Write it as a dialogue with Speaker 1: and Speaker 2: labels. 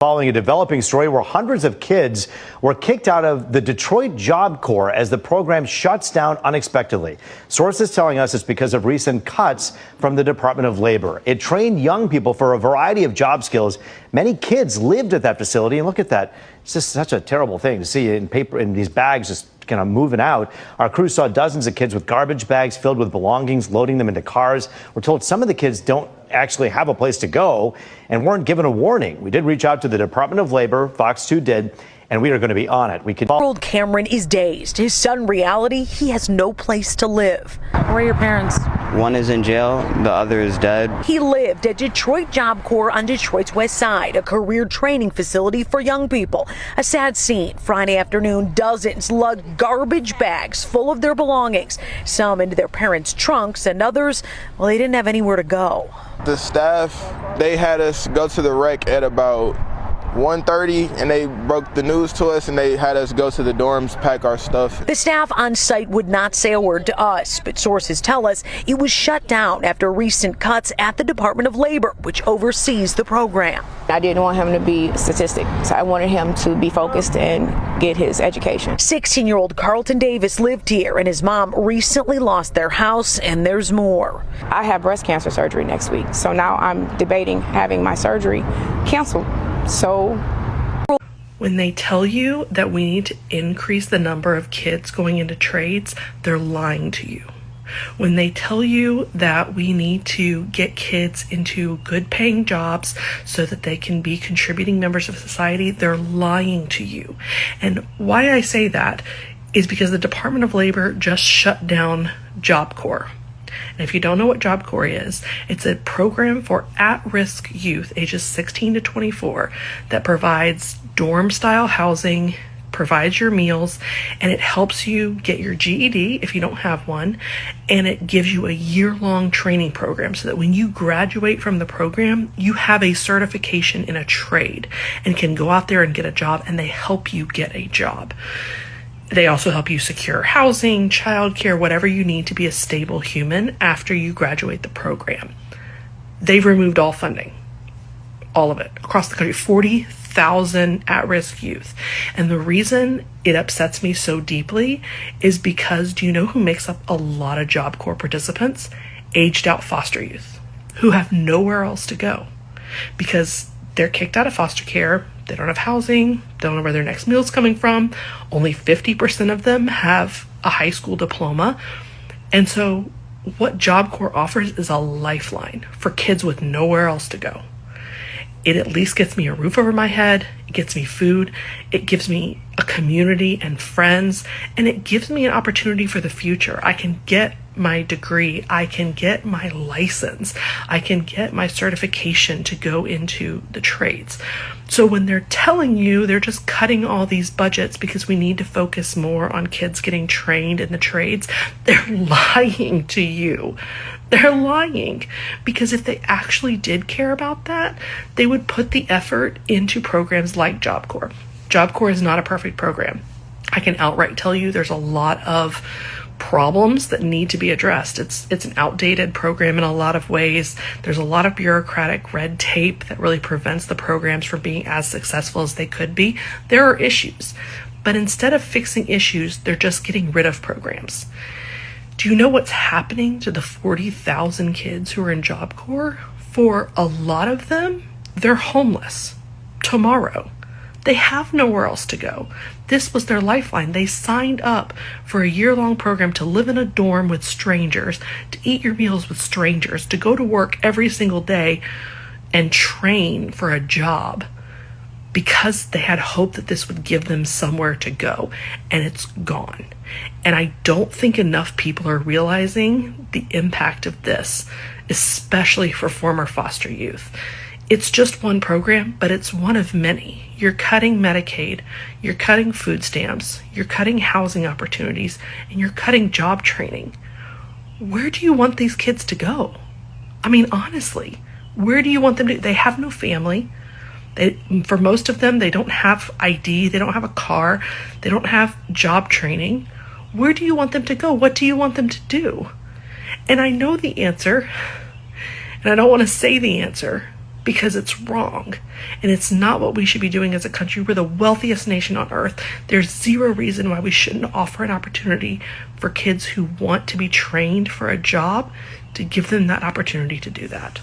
Speaker 1: Following a developing story where hundreds of kids were kicked out of the Detroit Job Corps as the program shuts down unexpectedly. Sources telling us it's because of recent cuts from the Department of Labor. It trained young people for a variety of job skills. Many kids lived at that facility, and look at that. It's just such a terrible thing to see in paper, in these bags just kind of moving out. Our crew saw dozens of kids with garbage bags filled with belongings, loading them into cars. We're told some of the kids don't actually have a place to go and weren't given a warning. We did reach out to the Department of Labor, Fox 2 did, and we are going to be on it. We could.
Speaker 2: Old Cameron is dazed. His sudden reality, he has no place to live.
Speaker 3: Where are your parents?
Speaker 4: One is in jail, the other is dead.
Speaker 2: He lived at Detroit Job Corps on Detroit's west side, a career training facility for young people. A sad scene. Friday afternoon, dozens lugged garbage bags full of their belongings, some into their parents' trunks, and others, well, they didn't have anywhere to go.
Speaker 5: The staff, they had us go to the wreck at about 1:30, and they broke the news to us, and they had us go to the dorms, pack our stuff.
Speaker 2: The staff on site would not say a word to us, but sources tell us it was shut down after recent cuts at the Department of Labor, which oversees the program.
Speaker 3: I didn't want him to be a statistic, so I wanted him to be focused and get his education.
Speaker 2: 16-year-old Carlton Davis lived here, and his mom recently lost their house, and there's more.
Speaker 3: I have breast cancer surgery next week, so now I'm debating having my surgery canceled. So
Speaker 6: when they tell you that we need to increase the number of kids going into trades, they're lying to you. When they tell you that we need to get kids into good paying jobs so that they can be contributing members of society, they're lying to you. And why I say that is because the Department of Labor just shut down Job Corps. And if you don't know what Job Corps is, it's a program for at-risk youth ages 16 to 24 that provides dorm-style housing, provides your meals, and it helps you get your GED if you don't have one, and it gives you a year-long training program so that when you graduate from the program, you have a certification in a trade and can go out there and get a job, and they help you get a job. They also help you secure housing, childcare, whatever you need to be a stable human after you graduate the program. They've removed all funding, all of it, across the country, 40,000 at-risk youth. And the reason it upsets me so deeply is because, do you know who makes up a lot of Job Corps participants? Aged out foster youth who have nowhere else to go because they're kicked out of foster care. They don't have housing. They don't know where their next meal's coming from. Only 50% of them have a high school diploma. And so what Job Corps offers is a lifeline for kids with nowhere else to go. It at least gets me a roof over my head. It gets me food. It gives me a community and friends. And it gives me an opportunity for the future. I can get my degree. I can get my license. I can get my certification to go into the trades. So when they're telling you they're just cutting all these budgets because we need to focus more on kids getting trained in the trades, they're lying to you. They're lying, because if they actually did care about that, they would put the effort into programs like Job Corps. Job Corps is not a perfect program. I can outright tell you there's a lot of problems that need to be addressed. It's an outdated program in a lot of ways. There's a lot of bureaucratic red tape that really prevents the programs from being as successful as they could be. There are issues, but instead of fixing issues, they're just getting rid of programs. Do you know what's happening to the 40,000 kids who are in Job Corps? For a lot of them, they're homeless tomorrow. They have nowhere else to go. This was their lifeline. They signed up for a year-long program to live in a dorm with strangers, to eat your meals with strangers, to go to work every single day and train for a job because they had hope that this would give them somewhere to go, and it's gone. And I don't think enough people are realizing the impact of this, especially for former foster youth. It's just one program, but it's one of many. You're cutting Medicaid, you're cutting food stamps, you're cutting housing opportunities, and you're cutting job training. Where do you want these kids to go? I mean, honestly, where do you want them to? They have no family. For most of them, they don't have ID, they don't have a car, they don't have job training. Where do you want them to go? What do you want them to do? And I know the answer, and I don't want to say the answer, because it's wrong. And it's not what we should be doing as a country. We're the wealthiest nation on earth. There's zero reason why we shouldn't offer an opportunity for kids who want to be trained for a job to give them that opportunity to do that.